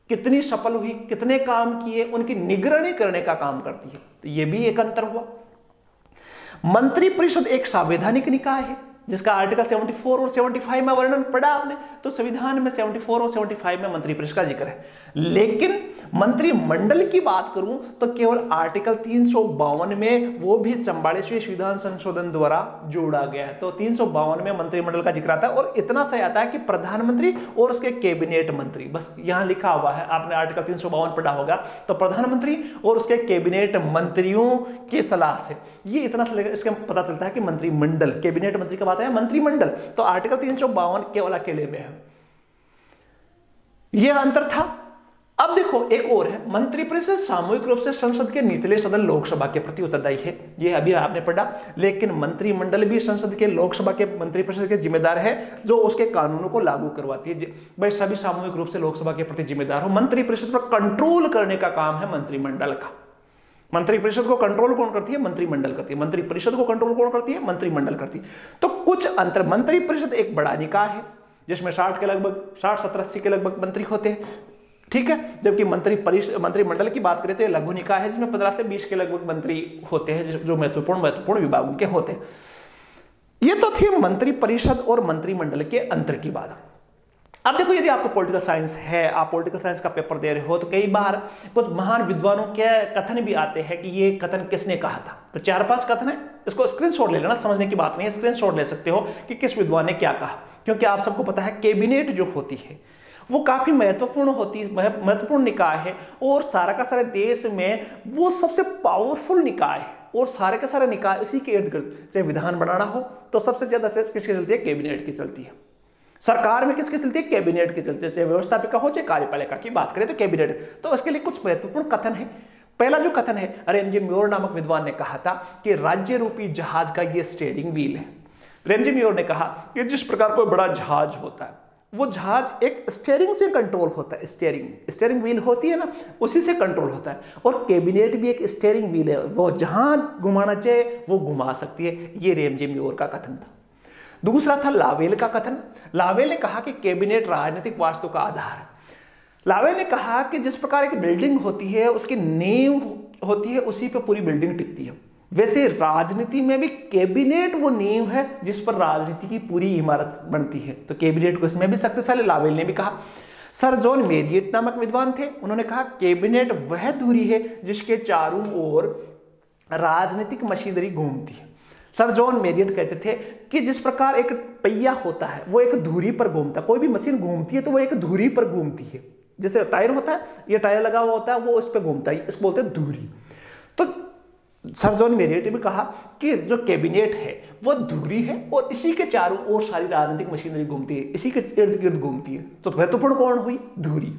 कितनी सफल हुई, कितने काम किए, उनकी निगरानी करने का काम करती है। तो यह भी एक अंतर हुआ। मंत्रिपरिषद एक संवैधानिक निकाय है जिसका आर्टिकल 74 और 75 में वर्णन पढ़ा आपने, तो संविधान में 74 और 75 में मंत्रिपरिषद का जिक्र है। लेकिन मंत्रिमंडल की बात करूं तो केवल आर्टिकल 352 में, वो भी 44वें संविधान संशोधन द्वारा जोड़ा गया है। तो 352 में मंत्रिमंडल का जिक्र आता है और इतना सा आता है कि प्रधानमंत्री और उसके कैबिनेट मंत्री, बस यहां लिखा हुआ है, आपने आर्टिकल 352 पढ़ा होगा, तो प्रधानमंत्री और उसके कैबिनेट मंत्रियों की सलाह से, ये इतना सा इसका पता चलता है कि मंत्रिमंडल, कैबिनेट मंत्री का बात है मंत्रिमंडल, तो आर्टिकल 352 केवल अकेले में है। यह अंतर था। अब देखो एक और है, मंत्रिपरिषद सामूहिक रूप से संसद के निचले सदन लोकसभा के प्रति उत्तरदायी है, यह अभी आपने पढ़ा। लेकिन मंत्रिमंडल भी संसद के, लोकसभा के मंत्रिपरिषद के जिम्मेदार है, जो उसके कानूनों को लागू करवाती है। भाई सभी सामूहिक रूप से लोकसभा के प्रति जिम्मेदार हो। मंत्रिपरिषद पर कंट्रोल करने का काम है मंत्रिमंडल का। मंत्रिपरिषद को कंट्रोल कौन करती है? मंत्रिमंडल करती है। मंत्रिपरिषद को कंट्रोल कौन करती है? मंत्रिमंडल करती है। तो कुछ अंतर, मंत्रिपरिषद एक बड़ा निकाय है जिसमें 60 के लगभग, 60, 70, 80 के लगभग मंत्री होते हैं, ठीक है। जबकि मंत्रिमंडल की बात करें तो ये लघु निकाय है जिसमें 15 से 20 के लगभग मंत्री होते हैं, जो महत्वपूर्ण विभागों के होते हैं। ये तो थी मंत्रिपरिषद और मंत्रिमंडल के अंतर की बात। अब देखो, यदि आपको पॉलिटिकल साइंस है, आप पॉलिटिकल साइंस का पेपर दे रहे हो, तो कई बार कुछ महान विद्वानों के कथन भी आते हैं कि ये कथन किसने कहा था। तो 4-5 कथन है, इसको स्क्रीनशॉट ले लेना, समझने की बात नहीं है, स्क्रीनशॉट ले सकते हो कि किस विद्वान ने क्या कहा। क्योंकि आप सबको पता है कैबिनेट जो होती है वो काफी महत्वपूर्ण होती है, महत्वपूर्ण निकाय है, और सारा का सारे देश में वो सबसे पावरफुल निकाय है, और सारे के सारे निकाय इसी के इर्द गिर्द, चाहे विधान बनाना हो तो सबसे ज्यादा किसकी चलती है? कैबिनेट की चलती है। सरकार में किसकी चलती है? कैबिनेट की चलती है। चाहे व्यवस्थापिका हो चाहे कार्यपालिका की बात करें तो कैबिनेट। तो इसके लिए कुछ महत्वपूर्ण कथन है। पहला जो कथन है, रेमजे म्योर नामक विद्वान ने कहा था कि राज्य रूपी जहाज का ये स्टीयरिंग व्हील है। रेमजे म्योर ने कहा कि जिस प्रकार कोई बड़ा जहाज होता है, वो जहाज एक स्टीयरिंग से कंट्रोल होता है, स्टीयरिंग व्हील होती है ना, उसी से कंट्रोल होता है। और कैबिनेट भी एक स्टीयरिंग व्हील है, वो जहां घुमाना चाहे वो घुमा सकती है। ये रेमजे म्योर का कथन था। दूसरा था लावेल का कथन। लावेल ने कहा कि कैबिनेट राजनीतिक वास्तु का आधार है। लावेल ने कहा कि जिस प्रकार एक बिल्डिंग होती है, उसकी नींव होती है, उसी पे पूरी बिल्डिंग टिकती है। वैसे राजनीति में भी कैबिनेट वो नींव है जिस पर राजनीति की पूरी इमारत बनती है। तो कैबिनेट को इसमें भी शक्तिशाली, लावेल ने भी कहा। सर जॉन मेरियट नामक विद्वान थे, उन्होंने कहा कैबिनेट वह धुरी है जिसके चारों ओर राजनीतिक मशीनरी घूमती है। सर जॉन मेरियट कहते थे कि जिस प्रकार एक पहिया होता है वो एक धुरी पर घूमता है, कोई भी मशीन घूमती है तो वो एक धुरी पर घूमती है। जैसे टायर होता है, ये टायर लगा हुआ होता है, वो उस पर घूमता है, इसको बोलते हैं धुरी। तो सर जॉन मेरियट ने भी कहा कि जो कैबिनेट है वो धुरी है और इसी के चारों ओर सारी राजनीतिक मशीनरी घूमती है, इसी के इर्द गिर्द घूमती है। तो महत्वपूर्ण कौन हुई? धुरी।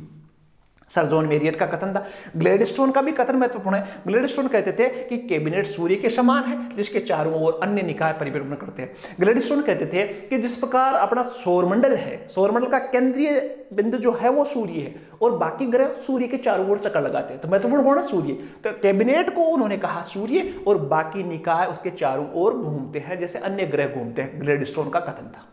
सर जॉन मेरियट का कथन था। ग्लैडस्टोन का भी कथन महत्वपूर्ण है। ग्लैडस्टोन कहते थे कि कैबिनेट सूर्य के समान है जिसके चारों ओर अन्य निकाय परिभ्रमण करते हैं। ग्लैडस्टोन कहते थे कि जिस प्रकार अपना सौरमंडल है, सौरमंडल का केंद्रीय बिंदु जो है वो सूर्य है और बाकी ग्रह सूर्य के चारों ओर चक्कर लगाते हैं। तो महत्वपूर्ण कौन है? सूर्य। तो कैबिनेट को उन्होंने कहा सूर्य और बाकी निकाय उसके चारों ओर घूमते हैं जैसे अन्य ग्रह घूमते हैं। ग्लैडस्टोन का कथन था।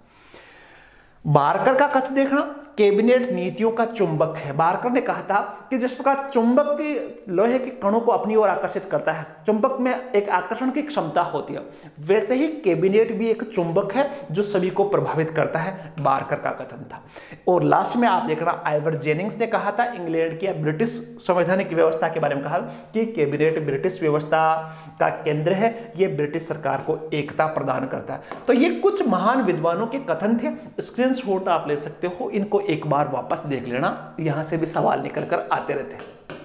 बार्कर का कथन देखना, कैबिनेट नीतियों का चुंबक है। बार्कर ने कहा था कि जिस प्रकार चुंबक की लोहे के कणों को अपनी ओर आकर्षित करता है, चुंबक में एक आकर्षण की क्षमता होती है, वैसे ही कैबिनेट भी एक चुंबक है जो सभी को प्रभावित करता है। बार्कर का कथन था। और लास्ट में आप देखना, आइवर जेनिंग्स ने कहा था, इंग्लैंड की ब्रिटिश संवैधानिक व्यवस्था के बारे में कहा कि कैबिनेट ब्रिटिश व्यवस्था का केंद्र है, यह ब्रिटिश सरकार को एकता प्रदान करता है। तो ये कुछ महान विद्वानों के कथन थे। स्क्रीनशॉट आप ले सकते हो, इनको एक बार वापस देख लेना, यहां से भी सवाल निकल कर आते रहते हैं।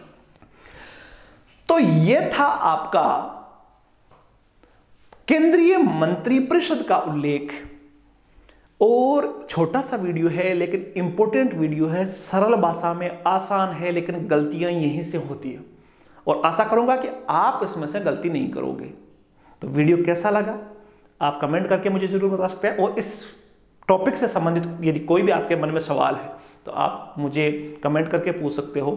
तो यह था आपका केंद्रीय मंत्रिपरिषद का उल्लेख। और छोटा सा वीडियो है लेकिन इंपॉर्टेंट वीडियो है, सरल भाषा में, आसान है लेकिन गलतियां यहीं से होती है और आशा करूंगा कि आप इसमें से गलती नहीं करोगे। तो वीडियो कैसा लगा आप कमेंट करके मुझे जरूर बता सकते हैं। और इस टॉपिक से संबंधित यदि कोई भी आपके मन में सवाल है तो आप मुझे कमेंट करके पूछ सकते हो।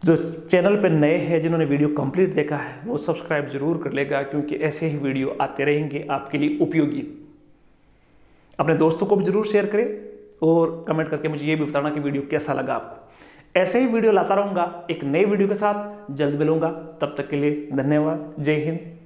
जो चैनल पर नए हैं, जिन्होंने वीडियो कंप्लीट देखा है, वो सब्सक्राइब जरूर कर लेगा क्योंकि ऐसे ही वीडियो आते रहेंगे आपके लिए उपयोगी। अपने दोस्तों को भी जरूर शेयर करें और कमेंट करके मुझे ये भी बताना कि वीडियो कैसा लगा आपको। ऐसे ही वीडियो लाता रहूँगा, एक नई वीडियो के साथ जल्द मिलूंगा। तब तक के लिए धन्यवाद। जय हिंद।